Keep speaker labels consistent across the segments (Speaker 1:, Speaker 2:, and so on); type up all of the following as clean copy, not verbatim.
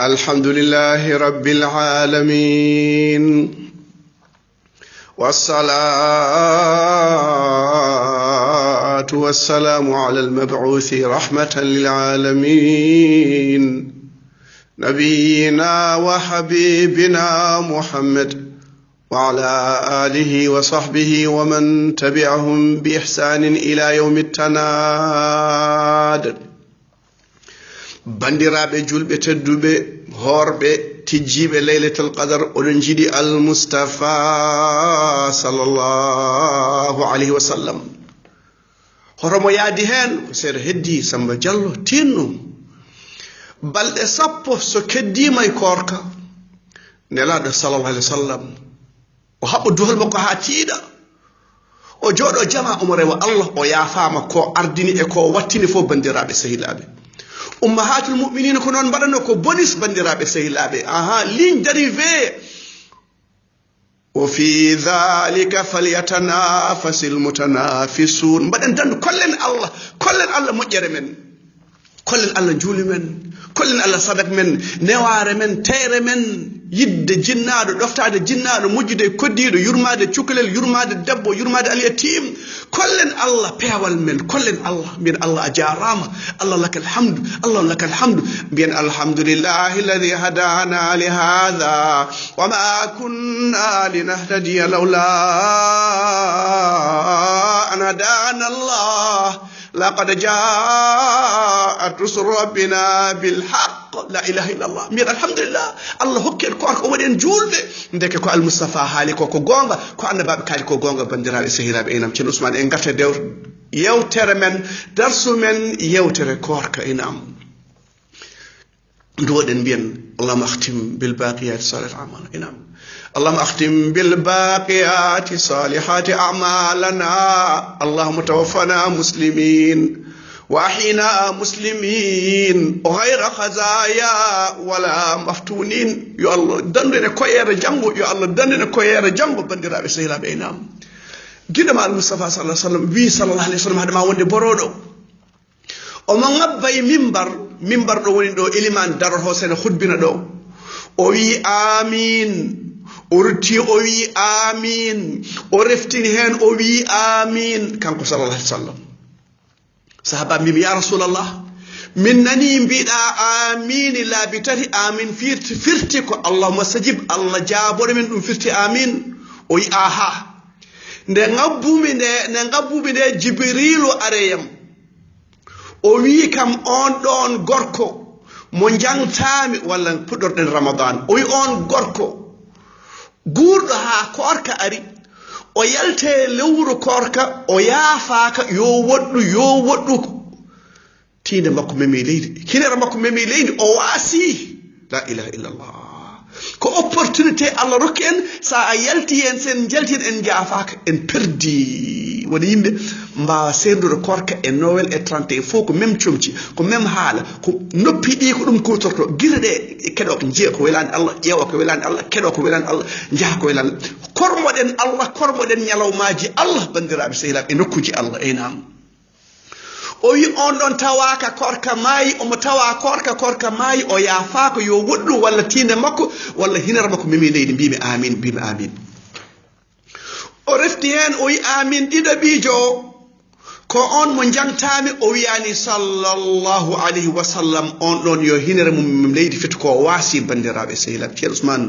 Speaker 1: الحمد لله رب العالمين والصلاة والسلام على المبعوث رحمة للعالمين نبينا وحبيبنا محمد وعلى آله وصحبه ومن تبعهم بإحسان إلى يوم التناد bandiraɓe julɓe tedduɓe horɓe tijjiɓe laylatul qadar oɗon jiiɗi almustafa sallllahu alayhi wa sallam horomo yaadi hen ko seeɗa heddi Samba Diallo tinno balɗe sappo so keddima e korka nelaɗo sallallahu alayhi wa sallam o haɓɓo duhol makko ha tiiɗa o jooɗo jama omo rewa Allah o yaafama ko ardini e ko wattini fof bandiraɓe sehilaɓe ummahatul mu'minina ko non mbaɗano ko bonus bandiraɓe sehilaɓe ligne d'arrivée wa fi dhalika falyatanafasil mutanafisun mbaɗen dandu kollen Allah moƴƴere men kollen Allah juuli men kollen Allah sadak men neware men teyre men yidde jinnaɗo ɗoftade jinnaɗo mujjude koddiɗo yurmade cukalel yurmade debbo yurmade alyatim kollen Allah peewal men kollen Allah mbiyen Allah a jarama Allah lakal hamdu Allah lakal hamdu mbiyen alhamdulillahi alladi hadana li hadha wama kunna linahtadiya lawla an hadana Allah laqad jaa'at rusul rabbina bil haqq la ilaha illa Allah mbiyen alhamdulillah Allah hokkel ko o waɗen julɓe ndeke ko almustafa haali ko gonga ko annabaɓe kaali ko gonga bandiraɓe sehiraɓe enam ceerno Ousmane en garta yewtere men darsu men yewtere korka enam nduwoɗen mbiyen allahuma ahtim bil baqiyati salih amal enam اللهم اختم بالباقيات صالحات أعمالنا اللهم توفنا مسلمين وأحينا مسلمين غير خزايا ولا مفتونين يا الله دندنا كوير جنبو يا الله دندنا كوير جنبو بندرا بسهلا بينام جد مع المصطفى صلى الله عليه وسلم بي صلى الله عليه وسلم هذا ما وندي برودو وما غبي منبر دو وني دو إليمان دار حسين خطبنا دو وي آمين orti o wi amin o reftini hen o wi amin kanko sallallahu alaihi wasallam sahaba mbi ya rasulullah min nani mbiɗa amin laabi tati amin firti ko allahumma sajib Allah jaabore men ɗum firti amin o wi aha nde ngabbumi nde jibrilu areyam o wi kam on ɗon gorko mo jangtami walla puɗɗorɗen ramadan o wi on gorko guurɗo ha korka ari o yalte lewru korka o yaafaka yo woɗɗu tinde makko memi leydi hinere makko memi leydi o waasi la ilaha illallah ko opportunité Allah rokki en sa a yalti hen sen jalti en jaafaka en perdi woni yimɓe mbawa sendude korka e Noël e 31 fof ko même comci ko même haala ko noppi ɗi ko ɗum kutorto guila ɗe keɗo ko jiya ko welani Allah ƴeewa ko welani Allah keɗo ko welani Allah jaaha ko welani kormoɗen ñalawmaji Allah bandiraɓe sehilaɓe e nokkuji Allah eynam o wi on ɗon tawaka korka maayi omo tawa korka maayi o yaafaka yo woɗɗu walla tinde makko walla hinere makko memi leydi mbimi amin o refti hen o wi amin ɗiɗaɓijo ko on mo jangtami o wiyani sallallahu alayhi wa sallam on ɗon yo hinere mum leydi fiti ko waasi bandiraɓe sehilaɓe ceerno Ousmane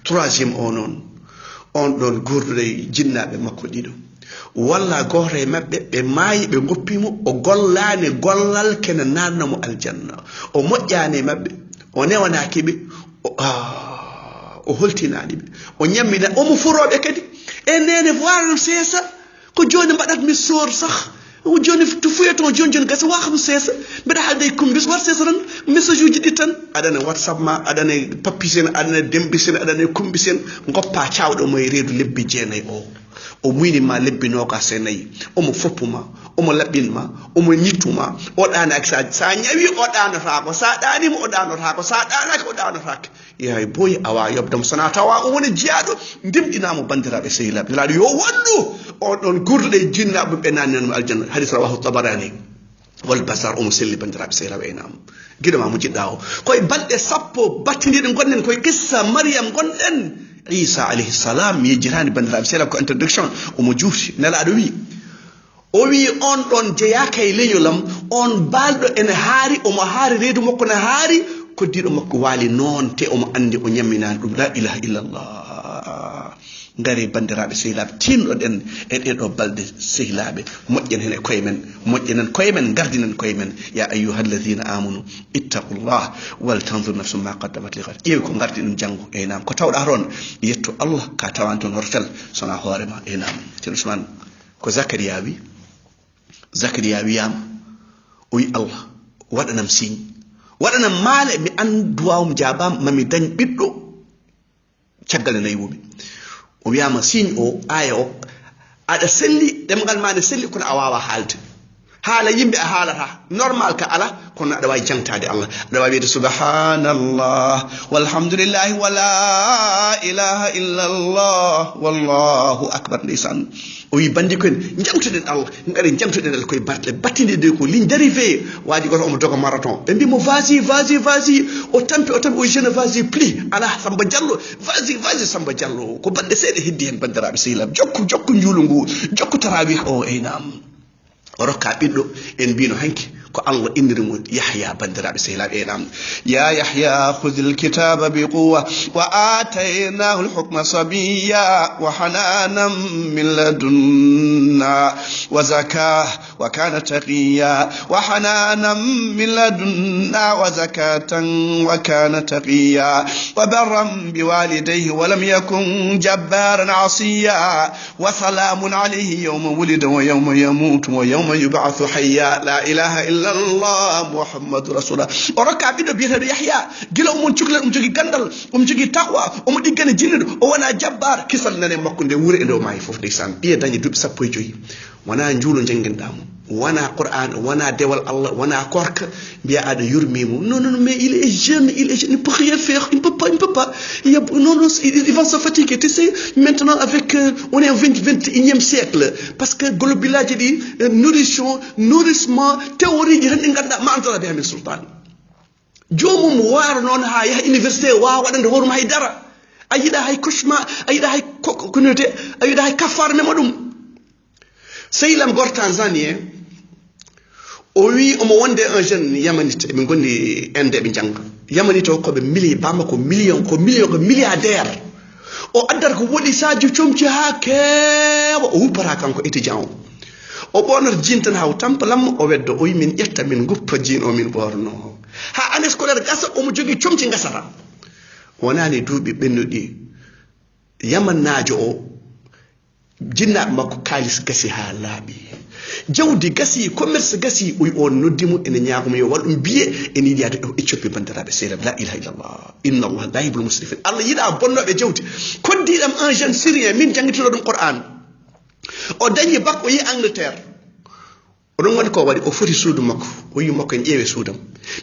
Speaker 1: troisiéme on ɗon gurdude jinnaɓe makko ɗiɗo walla goto e mabɓe ɓe maayi ɓe goppimo o gollani gollal kene nanamo aljanna o moƴƴani e mabɓe o newanakiɓe o holtinaniɓe o ñammina omo foroɓe kadi e nene voiram seesa ko joni mbaɗat mi sor sah joni to fuyeton joni gasa wakam seesa mbeɗa haalde e kumbis wat seesa tan message uji ɗi tan aɗane whatsapp ma aɗane pappisen aɗane dembisen aɗane kumbisen goppa cawɗo mo e reedu lebbi jeenayyi o muynima lebbi nogas e nayyi omo foppuma omo laɓɓinma omo ñittuma o ɗanaki sa ñawi o ɗanotako sa ɗanima o ɗanotako sa ɗanaki o ɗanotake yahay boyi awa yobdemo sona tawa o woni jeyaɗo ndimɗinamo bandiraɓe sehilaɓe laaɗo yo wonɗu on ɗon gurɗe jinnaɓe ɓe nananmo aljanna hadis rawahu tabarani wal basar selli bandiraɓe sehlaɓe enam guiɗoma mujiɗɗa o koye balɗe sappo battidiɗe gonɗen koye qissa Maryam gonɗen Isa alayhi salam yejjitani bandiraɓe sehlaɓe ko introduction omo juuti nelaɗo wi o wi on ɗon jeyaka e leñolam on balɗo ene haari omo haari reedu makko ne haari koddiɗo makko waali noon te omo andi o ñamminani ɗum la ilaha illallah ngari bandiraɓe sehilaɓe tinɗoɗen e ɗeɗo balɗe sehilaɓe moƴƴen hen e koye men moƴƴenen koye men gardinen koye men ya ayyuha alladina amanu ittaqullah wal tanzur nafsu ma qaddamat li ghad ƴeewi ko gardi ɗum janggo e nam ko tawɗa toon yetto Allah ka tawan toon hortel sona hoorema e nam ceerno Ousmane ko Zakariya wiyama o wi Allah waɗanam signe waɗanam maale mi anduwawum jaabam mami dañ ɓiɗɗo caggal e nayi wumi o wiyama signe o aya o aɗa selli ɗemgal ma ne selli kono a wawa haalde haala yimɓe a haalata normal ka ala kono aɗa wawi jangtade Allah aɗa wawi wiide subhanallah walhamdulillahi wala ilaha illallah wallahu akbar ndeysan o wi bandi ko en jamtuɗen Allah ngari jamtuɗen Allah koye barɗe battinde ko ligne d'arrivée waji goto omo doga marathon ɓe mbimo vas-y o tampi o je ne vas-y plus ala Samba Diallo vas-y Samba Diallo ko bande seeɗa heddi hen bandiraɓe sehilaɓe jokku juulu ngu jokku tarawih o enam o rokka ɓiɗɗo en mbino hanki ko Allah indiri mo Yahya bandiraɓe sehilaɓe enam ya Yahya khudhil kitaba biquwa wa ataynahu alhukma sabiyya wa hananan min ladunna wa zakah wa kana taqiyya wa hananan min ladunna wa zakatan wa kana taqiyya wa barran biwalidayhi wa lam yakun jabbaran asiya wa salamun alayhi yawma wulida wa yawma yamutu wa yawma yub'athu hayya la ilaha illa Allah Muhammadu Rasulullah o rokka ɓiɗɗo biyeteɗo Yahya gila omon cukalel omo jogui gandal omo jogui taqwa omo ɗiggane jinniɗo o wona jabbar kisal nane makko nde wuuri e ndew maayi foof ndeysan ɓiye dañi duuɓi 15 wona juulo jangguinɗamo wona Qur'an wona dewal Allah wona korka mbiya aɗa yurmimo non mais il est jeune il ne peut rien faire il ne peut pas il va se fatiguer tu sais maintenant avec on est au 21e siècle parce que globilaji ɗi nourrissement théorie ji tan ɗi ganduɗa ma antara be amin sultan jomum waro noon ha yaha université wawa waɗande hooruma haydara a yiiɗa hay cauchema a yiiɗa hay konote a yiiɗa hay kaffare mema ɗum sehilam gor Tanzanie o wi omo wonde un jeune yamanite eɓe gondi inde eɓe jangga yamanite o koɓe bamba ko milliardaire o addata ko woɗi sadio comci ha keewa o wuppata kanko étudiant o ɓonata jin tan haw tampalam o weddo o wi min ƴetta min guppa jin o min ɓorno ha année scolaire gasa omo jogui comci gasata wonani duuɓi ɓennuɗi yamannajo o jinnaɓe makko kalis gasi ha laaɓi jawdi gasi commerce gasi o wi on noddimo ene ñagomo yo waɗ ɗum biye ene yiɗi yaade ɗo Éthiopie bandiraɓe sehilaɓe la ilaha illallah inna Allah la yuhibbul musrifin Allah yiɗa bonnoɓe jawdi koddiɗam un jeune syrien min jangguitino ɗum Qur'an o dañi bac o yi Angleterre oɗon waɗi ko waɗi o foti suudu makko o wi makko en ƴeewe suudam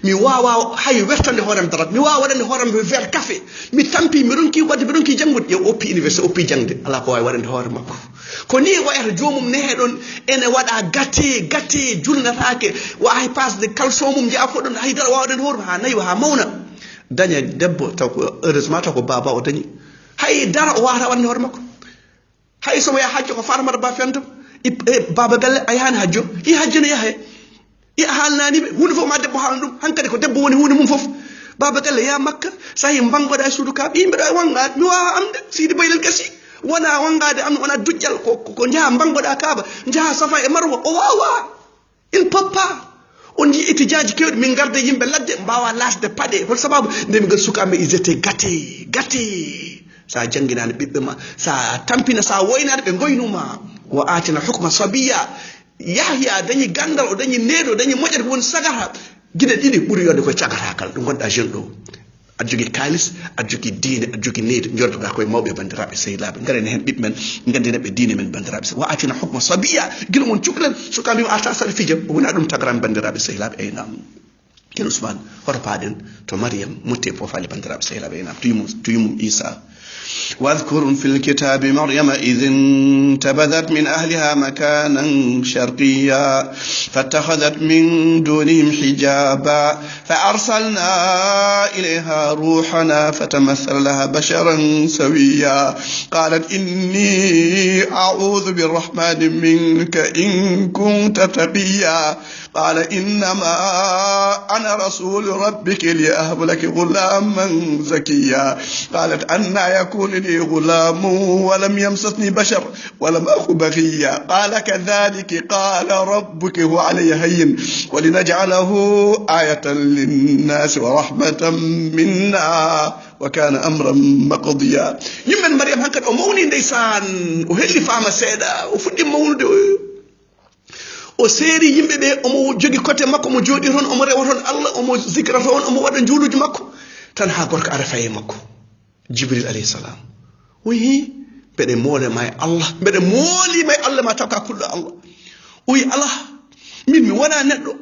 Speaker 1: mi wawa hay wertande hoorem darat mi wawa waɗande hoorem verre café mi tampi mi ronki wadde mi ronki janggude yo oppi université oppi jangde ala ko wawi waɗande hoore makko ko ni wayata jomum nehe ɗon ene waɗa gate julnatake wa hay pasde caleçon mum jaafo ɗon haydara wawa waɗande hoore ha nayi ha mawna daña debbo taw ko heureusement taw ko baba o dañi hay dara o wawata waɗande hoore makko hay somo yaha hajjo ko Fatamata Ba fentam baba galle a yahani hajjo i hajjo ne yahe i haalnaniɓe hunde fof ma debbo haalna ɗum hankkadi ko debbo woni hunde mum fof baba galle ya Makka sa yi bangoɗa e suudu kaɓe yimɓe ɗo e wangade mi wawa amde Sidi Baylel gasi wona wangade am wona dujjal ko jaaha bangoɗa Kaaba jaaha Safa e Marwa o wawa il peut pas on ji étudiant ji kewɗe min garde yimɓe ladde mbawa lasde paɗe hol sababu nde mi gandi sukaɓe ils étaient gâtés sa jangguinani ɓiɓɓe ma sa tampina sa woynade ɓe goynuma wa atina hukma sabiya Yahya dañi gandal o dañi neeɗo dañi moƴƴata ko woni sagata guiɗe ɗiɗi ɓuuri yodde koye cagatakal ɗum gonɗa jeune ɗo aɗa jogui kalis aɗa jogui diine aɗa jogui needi jordoɗa koye mawɓe bandiraɓe sehilaɓe garene hen ɓiɓɓe men gandinaɓe diine men bandiraɓe wa atina hukma sabiya guila mon cukalel suka mbima ata saɗa fija wona ɗum tagarami bandiraɓe sehilaɓe eynam ceerno Ousmane hoto paaɗen to Maryam motte fof ali bandiraɓe sehilaɓe eynam to yumum Isa واذكر في الكتاب مريم إذ انتبذت من أهلها مكانا شرقيا فاتخذت من دونهم حجابا فأرسلنا إليها روحنا فتمثل لها بشرا سويا قالت إني أعوذ بالرحمن منك إن كنت تقيا قال إنما أنا رسول ربك لأهب لك غلاما زكيا قالت أنى يكون لي غلام ولم يمسسني بشر ولم أك بغيا قال كذلك قال ربك هو علي هين ولنجعله آية للناس ورحمة منا وكان أمرا مقضيا يمن مريم هكذا أموني نيسان وهلي فاما سيدا وفدي مولد o seeri yimɓe ɓe omo jogi côté makko omo jooɗi toon omo rewa toon Allah omo zikra toon omo waɗa juuluji makko tan ha gorko ara faye makko Jibril alayhi salam wi mbeɗe moolema e Allah mbeɗe moolima e Allah ma taw ka kulɗo Allah wi Allah min mi wona neɗɗo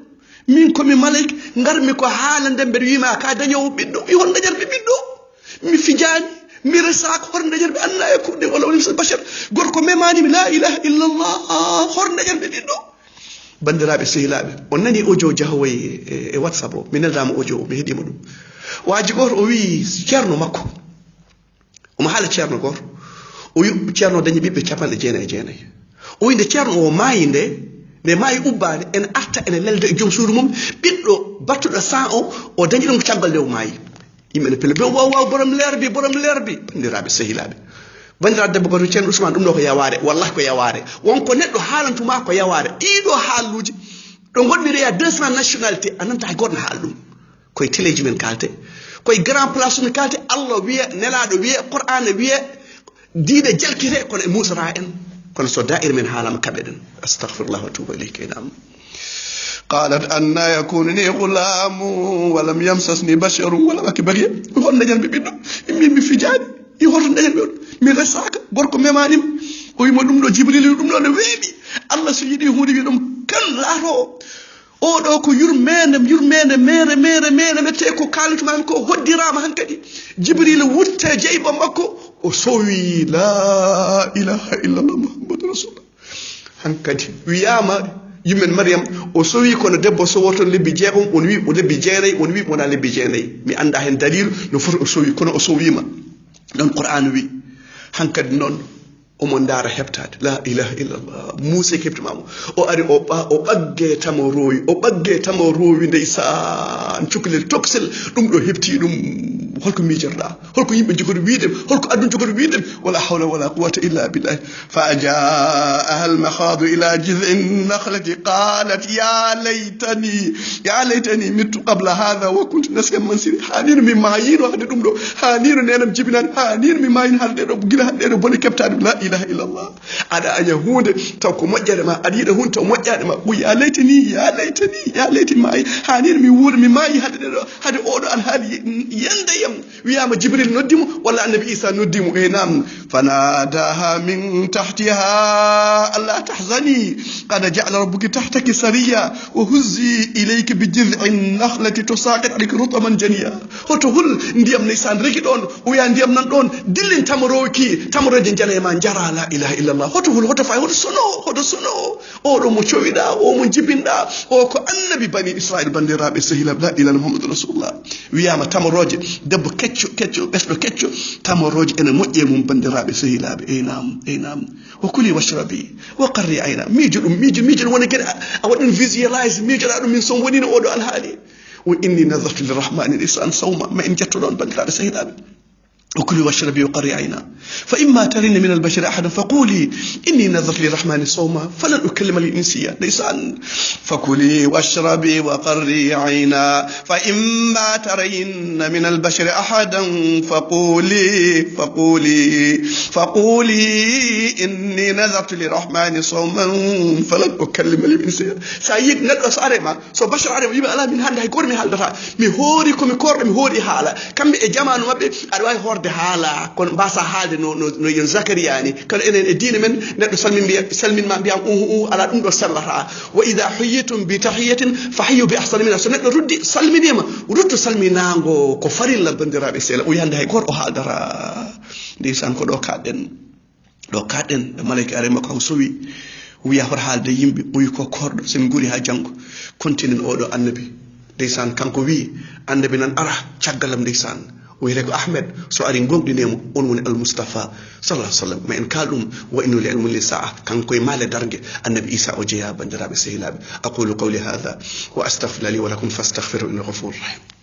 Speaker 1: min komi malayka garmi ko haala nde mbeɗe wima ka dañowo ɓiɗɗo wi hon dañatɓe ɓiɗɗo mi fijani mi resaka hor dañatɓe anna e kurɗe walla woni bachar gorko memanimi la ilaha illallah hor dañatɓe ɓiɗɗo bandiraɓe sehilaɓe on nani audio jahowoy e WhatsApp o mi neldama audio mi heeɗima ɗum waji goto o wi ceerno makko omo haala ceerno goto o wi ceerno dañi ɓiɓɓe 99 o wi nde ceerno o maayi nde maayi ubbade ene arta ene lelde e joom suudu mum ɓiɗɗo battuɗo 100 o dañi ɗum caggal nde o maayi yimɓe ne pelle ɓe waw borom lerbi bandiraɓe sehilaɓe bandiraɓe debbo goto ceerno Ousmane ɗum ɗo ko yaware wallahi ko yaware wonko neɗɗo haalantuma ko yaware ɗiɗo haalluji ɗo gonɗiri ya 200 nationalité ananta hay goto ne haala ɗum koye téléji men kalte koye grand place uji kalte Allah wiya nelaɗo wiya Qur'an wiya diine jalkite kono e musata en kono so da'ir men haalama kaɓeɗen astaghfirullah wa tuba ilayka enam قالت أن يكون لي غلام ولم يمسسني بشر ولم أك بغيا هون نجل بيدو من بفجاني يهون نجل بيدو mi resaka gorko memanima o wimo ɗum ɗo Jibril ɗum ɗo ne weeɓi Allah so yiɗi hunde wi ɗum kan laato oɗo ko yurmede mere mette ko kalituma han ko hoddirama han kadi Jibril wutte jeyba makko o sowi la ilaha illallah muhammadu rasulullah han kadi wiyama yimmen Maryam o sowi kono debbo sowoto lebbi jeegom on wi o lebbi jeenayi on wi wona lebbi jeenayi mi anda hen dalil no foti o sowi kono o sowima ɗon Qur'an wi hankadi noon omo ndaara heɓtade la ilaha illallah Musa keɓtimamo o ari o ɓagge tamo rowi ndeysan cukalel toksel ɗum ɗo heɓti ɗum holko miijotoɗa holko yimɓe jogori wiide holko aduna jogori wiide wala hawla wala quwwata illa billah fa jaaha almakhadu ila jiz'in nakhlati qalat ya laytani mittu qabla hadha wa kuntu nasiyan mansiri hanino mi mayino hade ɗum ɗo hanino nenam jibinani hanino mi mayino hade ɗo gila hade ɗo boni keɓtade la ilaha illallah aɗa aña hunde taw ko moƴƴere ma aɗa yiɗa hunde taw moƴƴade ma ɓuy ya laytani maayi hanino mi wuuri mi maayi hade ɗeɗo hade oɗo alhaali yandeyam wiyama Jibril noddimo walla annabi Isa noddimo nam fanadaha min tahtiha alla tahzani qad ja'ala rabbuki tahtaki sariya wa huzzi ilayki bi jiz'in nakhlati tusaqit alayki rutban janiya hoto hul ndiyam neysan reki ɗon o wiya ndiyam nan ɗon dillin tamoroje jana ma jara la ilaha illallah hoto hul hoto fay hoto sono oɗo mo cowiɗa o mo jibinɗa o ko annabi bani Israil bandiraɓe sehilab la ilaha muhammadu rasulullah wiyama tamoroje debbo kecco ɓesɗo kecco tamoroje ene moƴƴe mum bandiraɓe sehilaɓe nam wa kuli washrabi wa qarri ayna miijo ɗum woni gueɗe a waɗin visualise miijoɗa ɗum min son wonino oɗo alhaali o inni nadartu lirrahmani lisan sawma ma en jettoɗon bandiraɓe sehilaɓe وكلي واشربي وقري عينا فإما ترين من البشر أحدا فقولي إني نذرت للرحمن صوما فلن أكلم الإنسية ليسان فكلي واشربي وقري عينا فإما ترين من البشر أحدا فقولي إني نذرت للرحمن صوما فلن أكلم الإنسية سيد ندرس أريما سو بشر أريما يبقى ألا من هذا يقول من هذا مهوري كم يكور مهوري حالا كم إجماع نوبي أرواي horde haala kono mbasa haalde no yen Zakariya ni kala enen e diine men neɗɗo salminma mbiyam ala ɗum ɗo sellata wa ida huyitum bi tahiyatin fa hayyu bi ahsani minha so neɗɗo ruddi salminima ruttu salminago ko farilla bandiraɓe sehla o yande hay goto o haaldata ndeysan ko ɗo kaɗen malayka are makko sowi wiya hoto haalde yimɓe ɓoyi ko korɗo sen guuri ha janggo continue oɗo annabi ndeysan kanko wi annabi nan ara caggalam ndeysan o wiyete ko ahmed so ari gonɗinemo on woni almoustapha sallah sallam ma en kaal ɗum wa innu li ilmu li saa kanko e maale dargue annabi isa o jeeya bandiraɓe sehilaɓe aqulu qawli hadha wa astaghfirullah li wa lakum fastaghfiru innahu ghafurur rahim